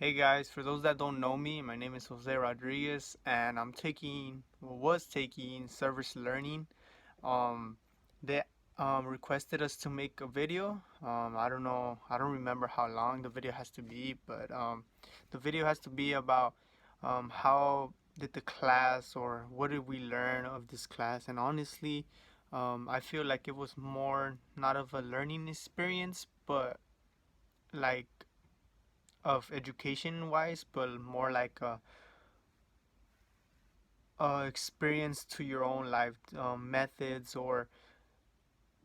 Hey guys, for those that don't know me, my name is Jose Rodriguez and was taking service learning. Um, they requested us to make a video. I don't remember how long the video has to be, but the video has to be about how did the class or what did we learn of this class. And honestly, I feel like it was more not of a learning experience, but like of education wise, but more like a experience to your own life, methods or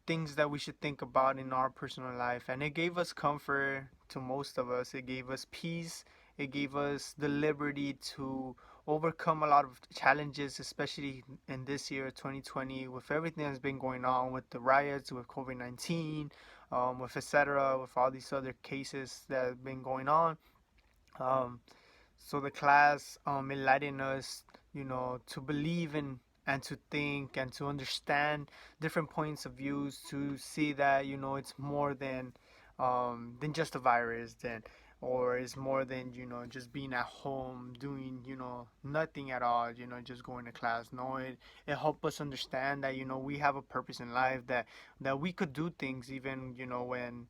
things that we should think about in our personal life. And it gave us comfort to most of us. It gave us peace. It gave us the liberty to overcome a lot of challenges, especially in this year, 2020, with everything that's been going on with the riots, with COVID 19, with etc., with all these other cases that have been going on. Um, so the class enlightened us, to believe in and to think and to understand different points of views, to see that it's more than just a virus, then or it's more than just being at home doing nothing at all, just going to class. No, it helped us understand that we have a purpose in life, that we could do things even when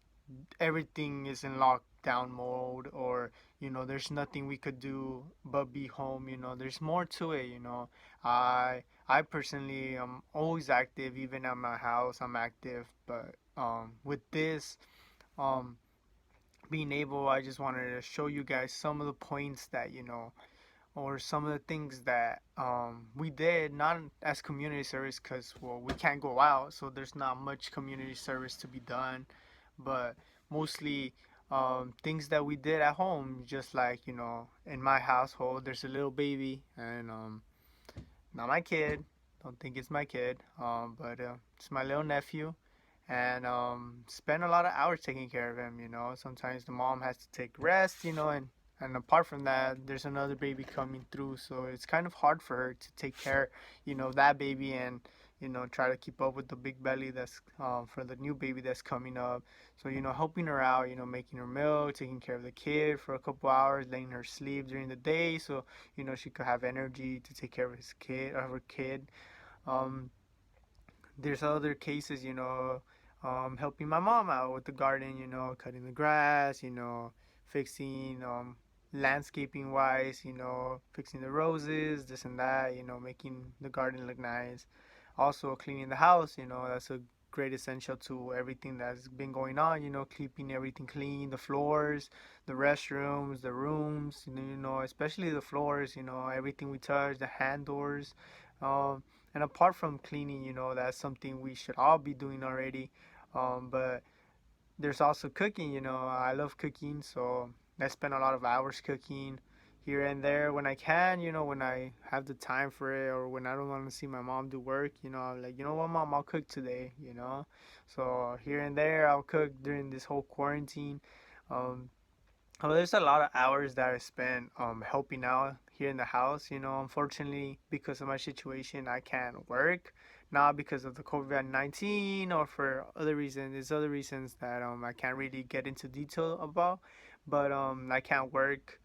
everything is in lockdown mode, or there's nothing we could do but be home. There's more to it. I personally am always active. Even at my house I'm active, but with this um being able, I just wanted to show you guys some of the points that or some of the things that we did, not as community service, because well, we can't go out, so there's not much community service to be done, but mostly things that we did at home, just like in my household there's a little baby, and not my kid, don't think it's my kid, but it's my little nephew, and spend a lot of hours taking care of him. Sometimes the mom has to take rest, and apart from that, there's another baby coming through, so it's kind of hard for her to take care, that baby, and try to keep up with the big belly that's for the new baby that's coming up. So helping her out, making her milk, taking care of the kid for a couple hours, letting her sleep during the day, so she could have energy to take care of her kid. Um, there's other cases, helping my mom out with the garden, cutting the grass, fixing, landscaping wise, fixing the roses, this and that, making the garden look nice. Also cleaning the house, that's a great essential to everything that's been going on, keeping everything clean, the floors, the restrooms, the rooms, especially the floors, everything we touch, the hand doors. Um, and apart from cleaning, that's something we should all be doing already. But there's also cooking, I love cooking, so I spend a lot of hours cooking here and there when I can, when I have the time for it, or when I don't want to see my mom do work, I'm like, you know what, mom, I'll cook today. So here and there, I'll cook during this whole quarantine. Um, well, there's a lot of hours that I spent helping out here in the house. Unfortunately, because of my situation, I can't work. Not because of the COVID-19 or for other reasons. There's other reasons that I can't really get into detail about. But I can't work,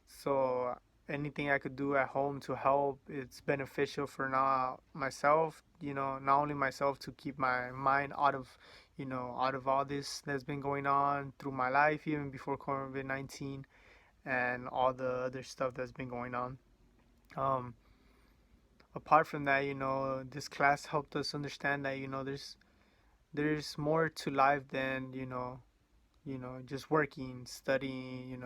so anything I could do at home to help, it's beneficial for not myself. Not only myself, to keep my mind out of all this that's been going on through my life, even before COVID 19 and all the other stuff that's been going on. Um, Apart from that, this class helped us understand that, there's more to life than, just working, studying,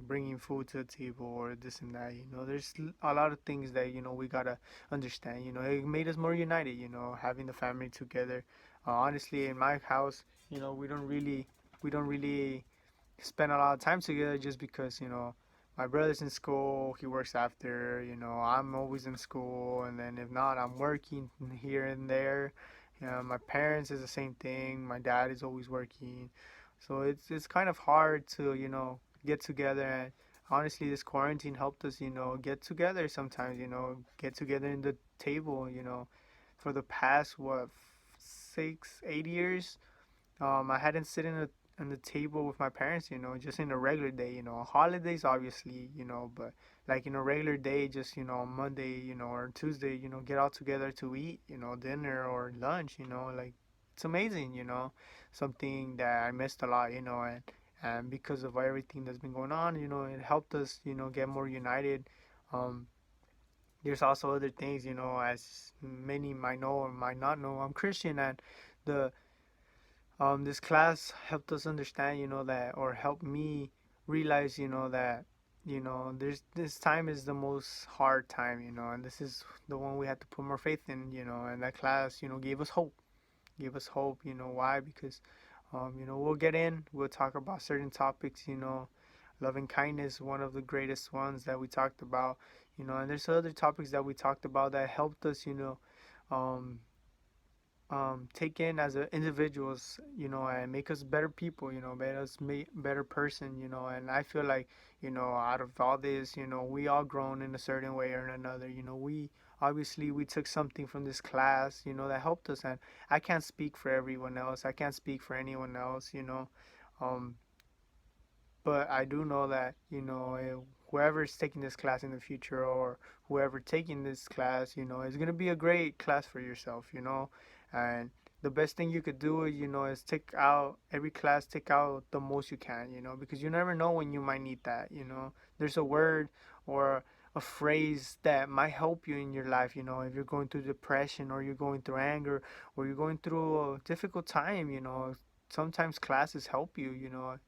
bringing food to the table or this and that. There's a lot of things that, we gotta understand. It made us more united, having the family together. Honestly, in my house, we don't really spend a lot of time together, just because, my brother's in school, he works after, I'm always in school, and then if not, I'm working here and there. My parents is the same thing. My dad is always working, so it's kind of hard to get together. And honestly, this quarantine helped us get together sometimes. Get together in the table. For the past what 6 8 years, I hadn't sit in on the table with my parents, just in a regular day, holidays obviously, but like in a regular day, just on Monday, or Tuesday, get out together to eat, dinner or lunch, like it's amazing, something that I missed a lot, and because of everything that's been going on, it helped us, get more united. Um, there's also other things, as many might know or might not know, I'm Christian, and the this class helped us understand, that, or helped me realize, that, there's this time is the most hard time, and this is the one we had to put more faith in, and that class, gave us hope, why? Because, we'll get in, we'll talk about certain topics, loving kindness, one of the greatest ones that we talked about, and there's other topics that we talked about that helped us, um, take in as individuals, and make us better people, make us better person, and I feel like, out of all this, we all grown in a certain way or another, we obviously we took something from this class, that helped us, and I can't speak for everyone else, I can't speak for anyone else, um, but I do know that, whoever's taking this class in the future, or whoever taking this class, is going to be a great class for yourself, and the best thing you could do, is take out every class, take out the most you can, because you never know when you might need that, there's a word or a phrase that might help you in your life, if you're going through depression, or you're going through anger, or you're going through a difficult time, sometimes classes help you,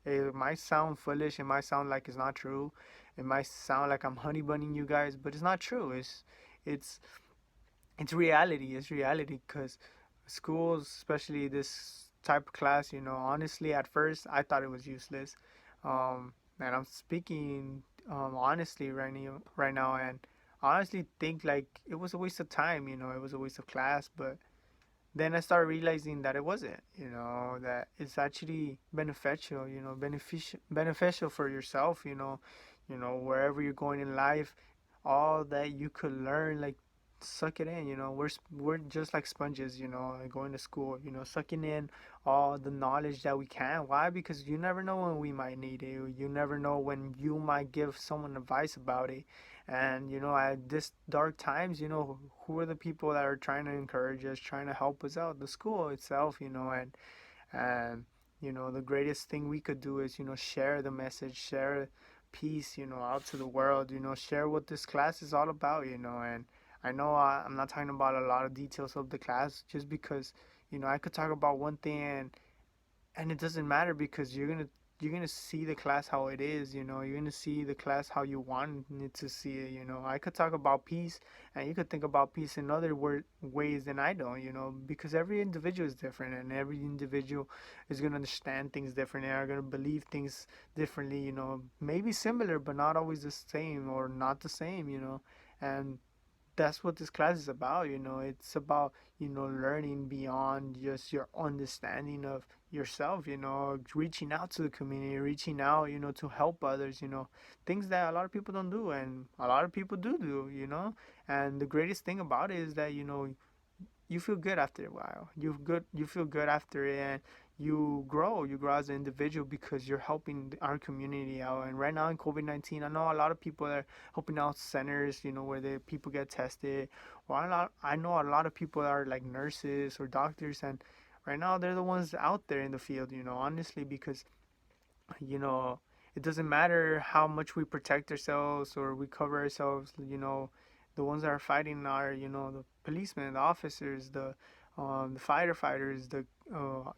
it might sound foolish, it might sound like it's not true, it might sound like I'm honey bunnying you guys, but it's not true. It's it's reality. It's reality, because schools, especially this type of class, honestly, at first I thought it was useless, and I'm speaking honestly right now, and I honestly think like it was a waste of time, it was a waste of class, but then I started realizing that it wasn't, that it's actually beneficial, beneficial for yourself, wherever you're going in life, all that you could learn, like suck it in, we're just like sponges, like going to school, sucking in all the knowledge that we can. Why? Because you never know when we might need it. You never know when you might give someone advice about it. And at this dark times, who are the people that are trying to encourage us, trying to help us out? The school itself, and the greatest thing we could do is, share the message, share peace, out to the world, share what this class is all about, and I know I'm not talking about a lot of details of the class, just because, I could talk about one thing, and it doesn't matter, because you're gonna see the class how it is, you're gonna see the class how you want it to see it, I could talk about peace, and you could think about peace in other ways than I don't, because every individual is different, and every individual is gonna understand things differently, are gonna believe things differently, maybe similar but not always the same, or not the same, and that's what this class is about, it's about, learning beyond just your understanding of yourself, reaching out to the community, reaching out, to help others, things that a lot of people don't do, and a lot of people do, and the greatest thing about it is that, you feel good after a while. You feel good after it, and you grow as an individual, because you're helping our community out. And right now in COVID-19, I know a lot of people are helping out centers, where the people get tested. Or I know a lot of people are like nurses or doctors, and right now they're the ones out there in the field, honestly, because you know it doesn't matter how much we protect ourselves or we cover ourselves, the ones that are fighting are, the policemen, the officers, the firefighters, the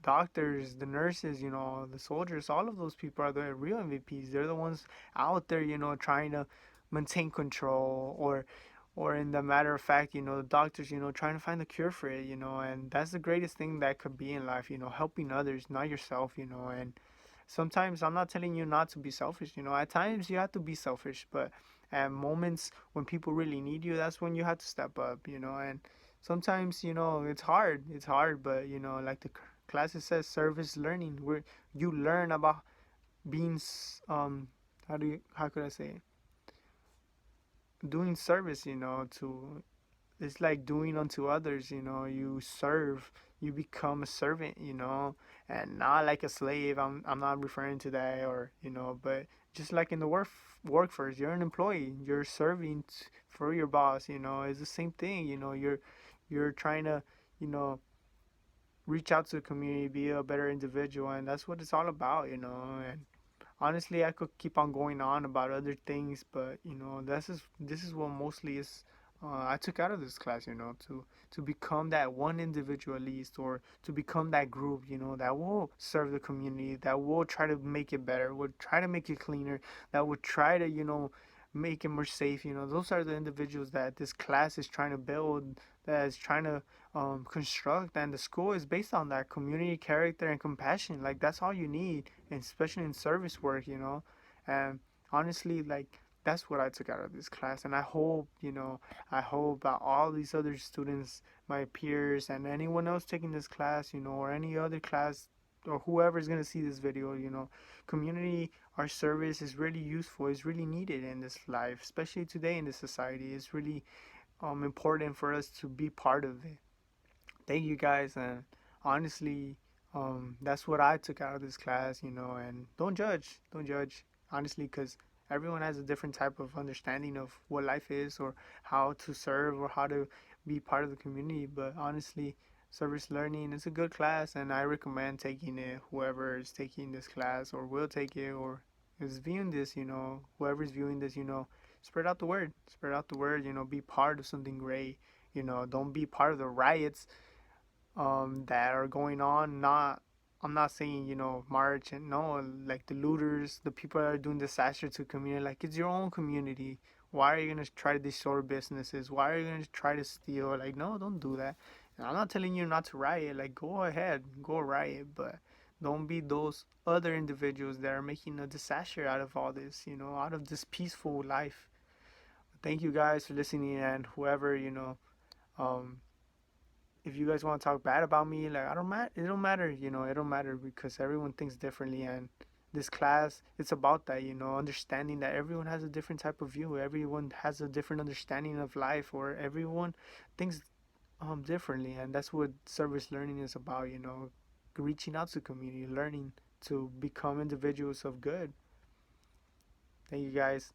doctors, the nurses, the soldiers. All of those people are the real MVPs. They're the ones out there, trying to maintain control, or in the matter of fact, the doctors, trying to find the cure for it, and that's the greatest thing that could be in life, helping others, not yourself, and sometimes I'm not telling you not to be selfish, at times you have to be selfish, but at moments when people really need you, that's when you have to step up, and sometimes, it's hard, but, like the classes says, service learning, where you learn about being, how could I say it? Doing service, to it's like doing unto others, you know. You serve, you become a servant, you know, and not like a slave. I'm not referring to that, or you know, but just like in the workforce, you're an employee, you're serving for your boss, you know. It's the same thing, you know. You're trying to, you know, reach out to the community, be a better individual, and that's what it's all about, you know. And honestly, I could keep on going on about other things, but you know, this is what mostly is I took out of this class, you know, to become that one individual at least, or to become that group, you know, that will serve the community, that will try to make it better, will try to make it cleaner, that would try to, you know, make it more safe. You know, those are the individuals that this class is trying to build, that is trying to construct, and the school is based on that community character and compassion. Like that's all you need, and especially in service work, you know. And honestly, like that's what I took out of this class, and I hope, you know, I hope that all these other students, my peers, and anyone else taking this class, you know, or any other class, or whoever is going to see this video, you know, community, our service is really useful, is really needed in this life, especially today in this society. It's really important for us to be part of it. Thank you guys, and honestly, that's what I took out of this class, you know. And don't judge, honestly, because everyone has a different type of understanding of what life is, or how to serve, or how to be part of the community. But honestly, service learning is a good class, and I recommend taking it. Whoever is taking this class, or will take it, or is viewing this, you know, whoever is viewing this, you know, spread out the word, spread out the word, you know, be part of something great. You know, don't be part of the riots that are going on. Not, I'm not saying, you know, march, and no, like the looters, the people that are doing disaster to community. Like it's your own community. Why are you gonna try to destroy businesses? Why are you gonna try to steal? Like no, don't do that. And I'm not telling you not to riot. Like go ahead, go riot, but don't be those other individuals that are making a disaster out of all this. You know, out of this peaceful life. Thank you guys for listening, and whoever, you know. Um, if you guys want to talk bad about me, like I don't matter. It don't matter, you know. It don't matter because everyone thinks differently, and this class, it's about that, you know, understanding that everyone has a different type of view. Everyone has a different understanding of life, or everyone thinks differently, and that's what service learning is about. You know, reaching out to community, learning to become individuals of good. Thank you guys.